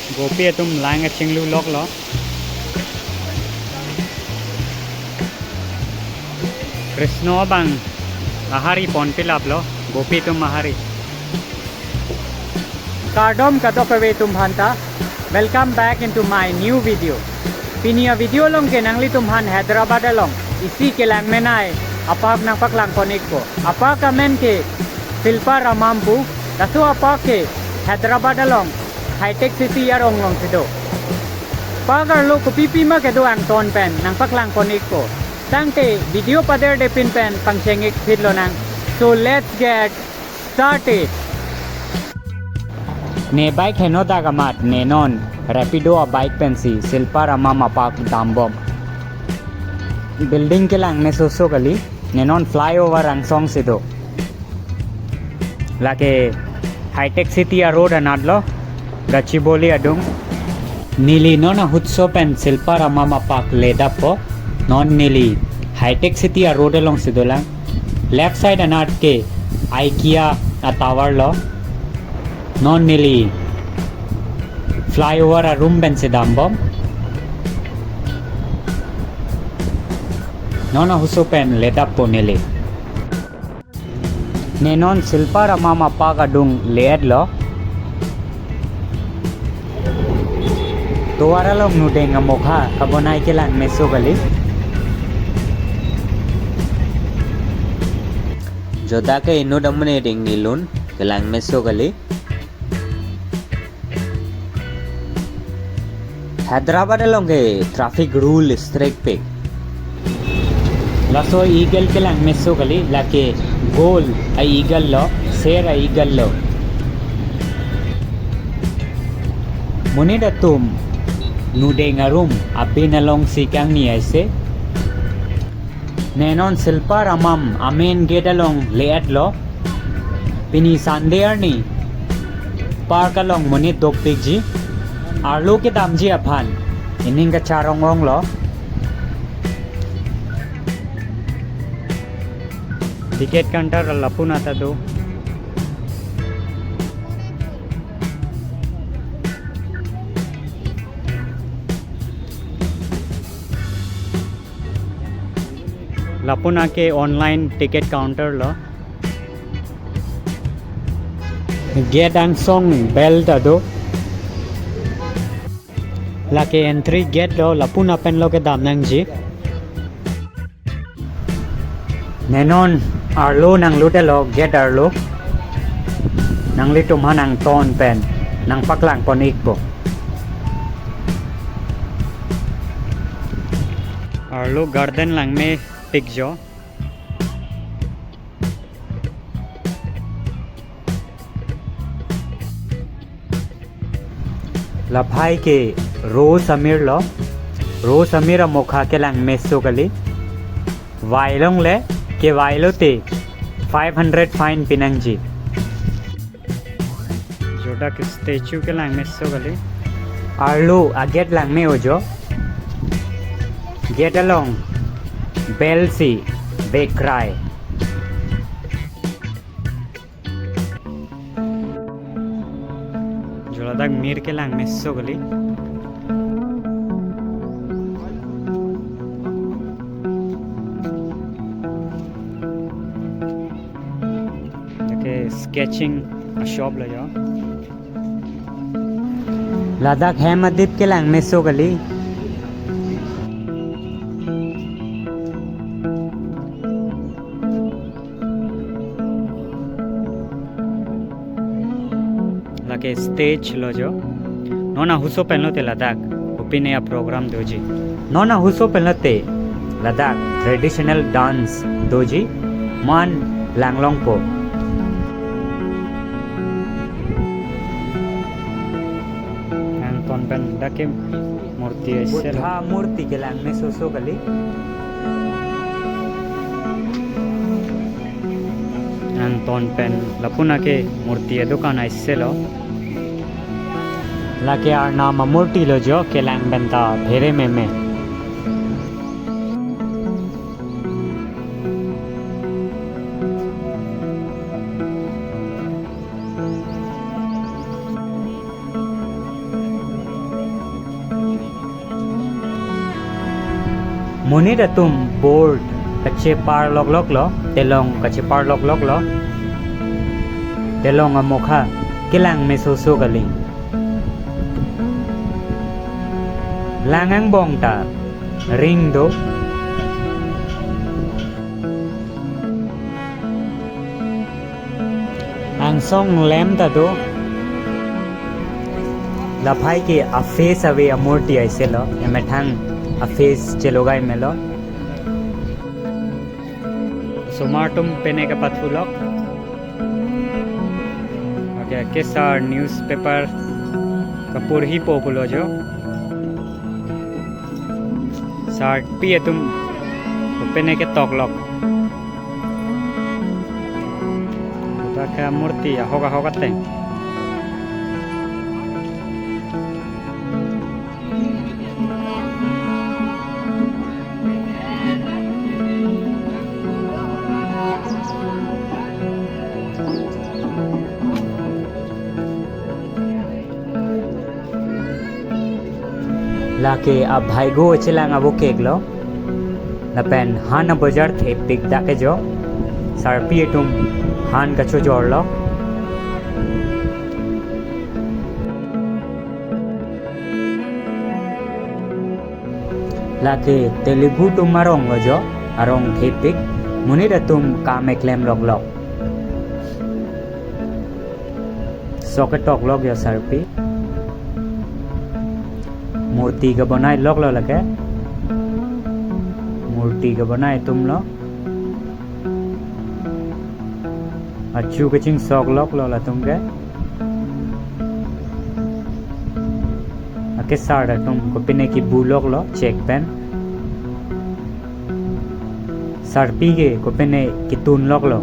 गोपी तुम लाएंगे चिंगलू लोक लो कृष्णो बंग आहारी पॉन पिलाप लो गोपी तुम आहारी कार्डोम का दोपवे तुम भांता welcome back into my new video पिनिया वीडियो लोंग के नंगली तुम भान हैदराबाद लोंग इसी के लैंग में नाए अपाक नंपक लांग कोनिक को अपाक अमेन के शिल्पा रामाम्पू दसो अपाक के हैदराबाद लोंग हाईटेक सिटी यार ओंग लोंग सिदो पागर लो को पीपी मा के दो अंग टोन पेन नंपक लांग कोनिक को तंगते वीडियो पदर दे पिन पेन पंचेंगिक फिर लो नंग सो लेट्स गेट स्टार्टेड ने बाइक है नोता का मात ने नॉन रैपिडो आ बाइक पेंसी शिल्पा रमा मापाक दाम्बोम बिल्डिंग के लांग ने सोसो गली ने नॉन फ्लाईओवर अंगसोंग से दो लाके हाईटेक सिटी आ रोड अनाडलो गचिबोली अडुंग नीली नॉन हुत्सो पेन शिल्पा रमा मापाक लेदापो नॉन नीली हाईटेक सिटी आ रोड अलोंग से दो लांग लेफ्ट साइड अनाड के आइकिया आ टावर लो नॉन नीली फ्लाईओवर आ रूम बेन से दाम्बोम नॉन हुसो पेन लेदापो नीली ने नॉन शिल्पा रमा मापाक अडुंग लेड लो तो वारा लोग नुडेंगा मोखा कबोनाई के लांग मेसो गली जोदा के इनो डमने रिंग नीलून के लांग मेसो गली हैदराबाद लोंगे ट्रैफिक रूल स्ट्रिक्ट पे लसो ईगल के लांग मेसो गली लाके गोल आ ईगल लो शेर आ ईगल लो मुनी द तुम नुडेंगा रूम अभी नलोंग सीकांग नी ऐसे नैनोन शिल्पा रमम अमेन गेट अलोंग लेट लो पिनी सांदेर नी पार्क अलोंग मुनी दोपिक जी आर्लो के दाम जी अफान इनिंग का चारोंगोंग लो टिकट काउंटर लपुन आता दो लपुना के ऑनलाइन टिकट काउंटर लो गेट अंगसोंग बेल दो लाके एंट्री गेट लो लपुन अपन लो के दामनंग जी नेनोन आर्लो नंग लुटे लो गेट आर्लो नंगली तुम्हा नंग टोन पेन नंग पकलांग पोनिक बो आर्लो गार्डन लंग में पिक जो लफाई के रोज अमीर मोखा के लांग मेसो गली वाइलोंग ले के वाइलो ते 500 फाइन पिनंग जी जोड़ा के स्टेचू के लांग मेसो गली आर्लो आ गेट लांग में हो जो गेट अलोंग बेलसी बेक्राय जोड़ा मीर के लांग मेसो गली स्केचिंग शॉप ले जाओ लद्दाख है मदीप के लांग मेसो गली लाके स्टेज लो जो नोना हुसो पहनो ते लद्दाख ओपिने या प्रोग्राम दो जी नोना हुसो पहनो ते लद्दाख ट्रेडिशनल डांस दो जी मान लैंगलोंग को के मूर्ति बुद्धा मूर्ति के लांग में सोसो गली अंतोन पेन लपुना के मूर्ति दुकान ऐसे लो लाके आर नाम मूर्ति लो जो के लांग बनता भेरे में Muni da tum board kache par lok lok lo telong kache par lok lok lo telong amokha kilang meso so galing langang bong ta ring do ang song lem ta do la phai ke a face away a murti aise lo emethang a face chelogai melo sumartum pene ka pathulok okay kesar newspaper kapur hi populo jo sar pi tum pene ke toklok ta ka murti hoga hoga teng लाके अब भाई गो चिलांग अब cake लो लपेन हान बाजार थे pick दाके जो सरपी तुम हान कचो जोड़ लो लाके तेलुगु तुम मारोंग जो अरोंग थे पिक मुनी रे तुम काम क्लेम लोग लो सॉकेट टॉक लोग या सरपी मूर्ति का बनाए लोग लो लगे मूर्ति का बनाए तुम लो अच्छू के चिंग सौक लोग लो ला तुम के अके साड़ा तुम को पिने की बू लोग लो चेक पेन सरपी के को पिने की तून लोग लो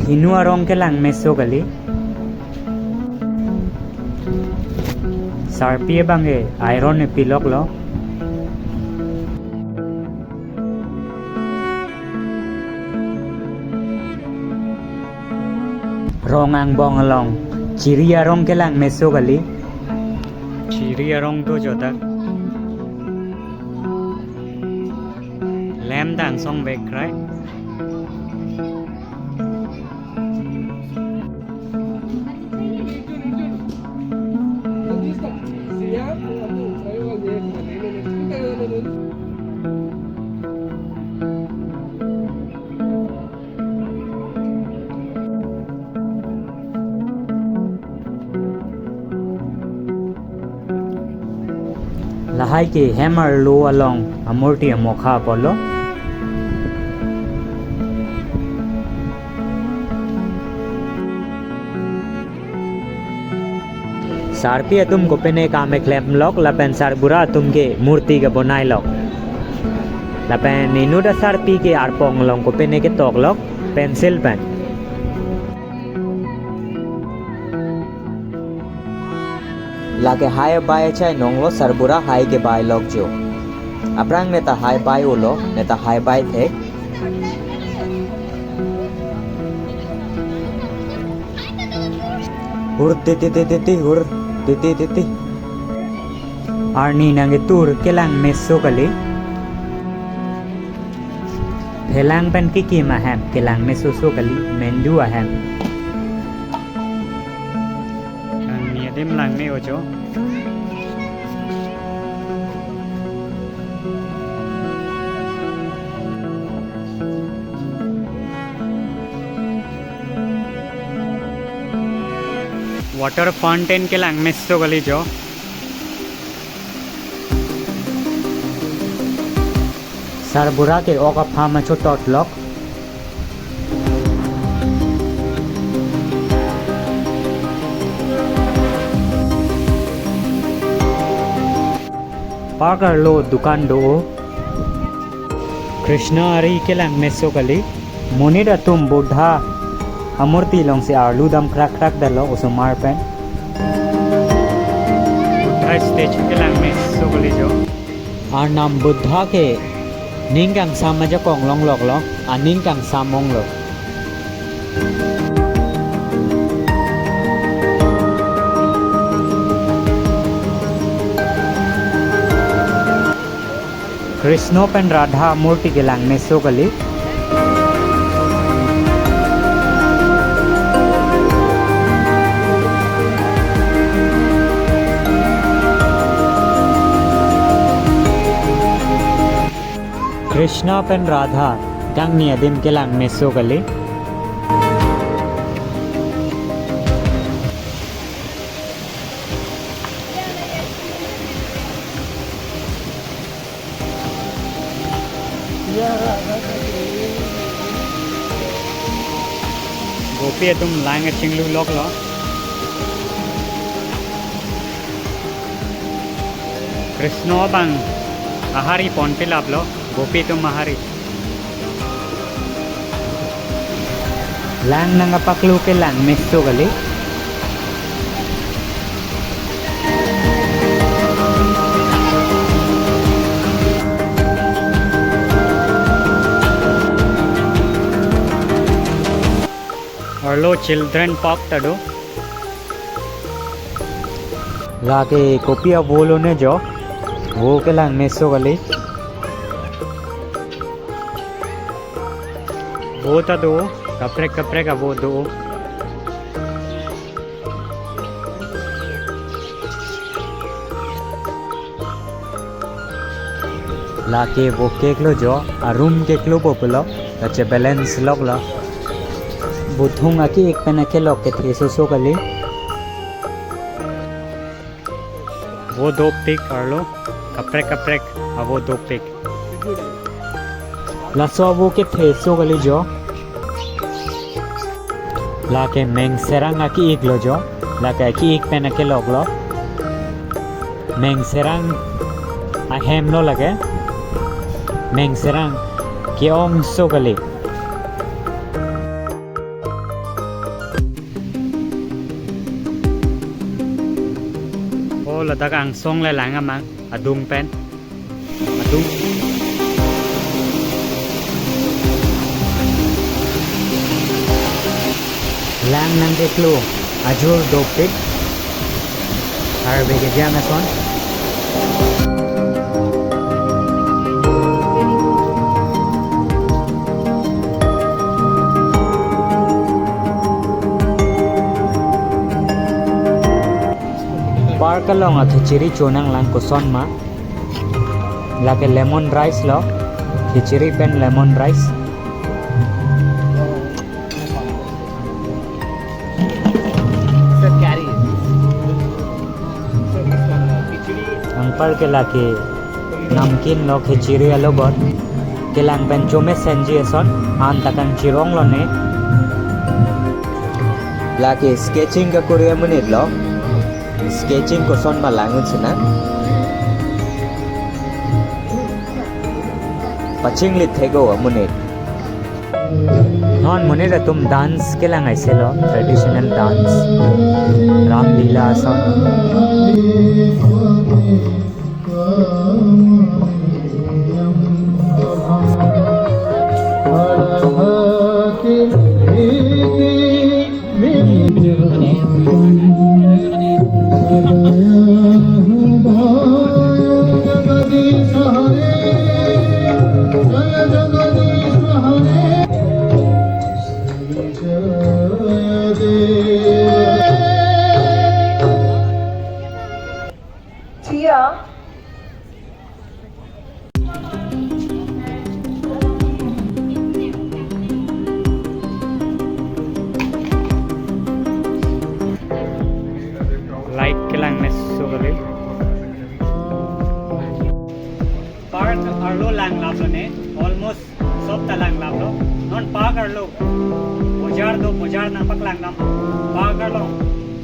फिनुआ रोंग के लांग में सो गली sarpi bange iron e pilok lo rong ang bong along chiri arong ke lang meso gali chiri arong to jota lam dang song bek right lahai ke hammer lo along amorti amokha polo sarpi atum ko pene ka me klem lok la pen sar bura atum ke murti ke bonai lok la pen inu da sarpi ke arpong long ko pene ke tok lok pencil pen लाके hi bye चाय नोंगलो सरबुरा हाय के bye लोग जो अपरांग नेता hi bye ओलो नेता hi bye थे हुर ते हुर ते arni nange tur kelang meso kali phelang pen kiki maham kelang meso so kali mendu aham điểm làng này ở chỗ water fountain के लैंग में सो गली जो सरबुरा के ओका फार्म छो टॉट लॉक पाकर लो दुकान दो कृष्णा अरी के लैंग में सो गली मुनिरा तुम बुढ़ा अमूर्ति लोंग से आलू दम खराक खराक दलो उसो मार पेन बुद्धा स्टेचू के लैंग में सो गली जो आर नाम बुद्धा के निंगांग सामजा कोंग लोंग लोग लो आ निंगांग सामोंग लो कृष्णो पेन राधा मूर्ति के लांग में सोगली कृष्णा पेन राधा गंगनी अदिम के लांग में सोगली गोपी तुम लांग चिंगलू लोक लो कृष्णो बंग आहारी पॉन्टे लाभ लो गोपी तुम आहारी लांग नंगा पकलू के लांग में सोगली और लो चिल्ड्रन पार्क तड़ो लाके कोपिया बोलो ने जो वो के लांग में सोगली वो तो दो कपड़े कपड़े का वो दो लाके वो केक लो जो आ रूम केक लो बोलो अच्छे बैलेंस लोग लो बुथुंग आकी एक पेन के लोग के थे सो गली वो दो पिक और लो कपड़े कपड़े वो दो पिक लसो वो के थे सो गली जो लाके मेंग सेरंग आकी एक लो जो लाके आकी एक पेन के लोग लो मेंग सेरंग अहम नो लगे मेंग सेरंग के ओम सो गली là ta càng song lại làng mà dung pen dung lang nang ke klo ajur dopik ar bege jamason park लोंग खिचड़ी चोनंग लांग को सोन मा लाके लेमन राइस लो खिचड़ी पेन लेमन राइस अंपर के लाके नमकीन लो खिचड़ी लो बट के लांग पेन चोमे सेंजी सोन आन तकन चिरोंग लो ने लाके स्केचिंग का कोरिया मिनट लो स्केचिंग को सोन मालांगु छना पचिंग लिथ थेगो मुने नॉन मुने रे तुम डांस के लांग ऐसे लो ट्रेडिशनल डांस रामलीला सोन लाइट के लांग में सो गली पार्क अर्लो लांग लाभलो ने ऑलमोस्ट सब ता लांग लाभलो नॉन पार्क अर्लो बोजार ना पक लांग नाम पार्क अर्लो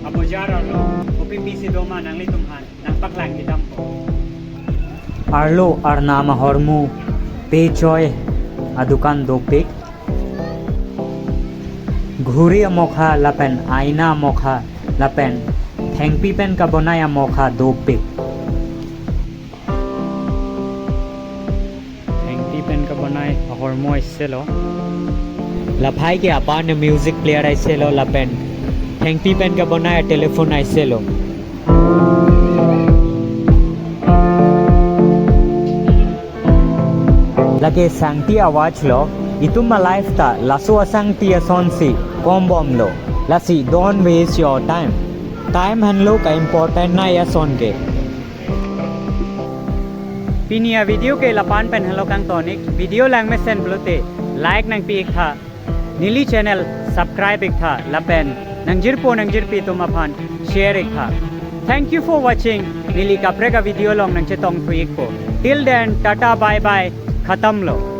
अब बोजार अर्लो ओपी पीसी दो मा नंगली तुम्हान नंग पक लांग गिदम को अर्लो अर्नाम हरमु पे चोय आ दुकान दो पे घुरी मोखा लपेन आईना मोखा लपेन थैंकपी पेन का बनाया मोखा दो पे थैंकपी पेन का बनाए हॉर्मो इससे लो लफाई के अपान म्यूजिक प्लेयर ऐसे लो लपेन थैंकपी पेन का बनाया टेलीफोन ऐसे लो lagi sangti awaj lo itu ma life ta lasu asangti asonsi kombom lo lasi don't waste your time han lo ka important na ya son ke pinia video ke lapan pen halo kang tonik video lang me sen blote like nang pi ek tha nili channel subscribe ek tha lapen nang jirpi tum aphan share ek tha thank you for watching nili ka prega video long nang chetong thuik ko till then tata bye bye khatam lo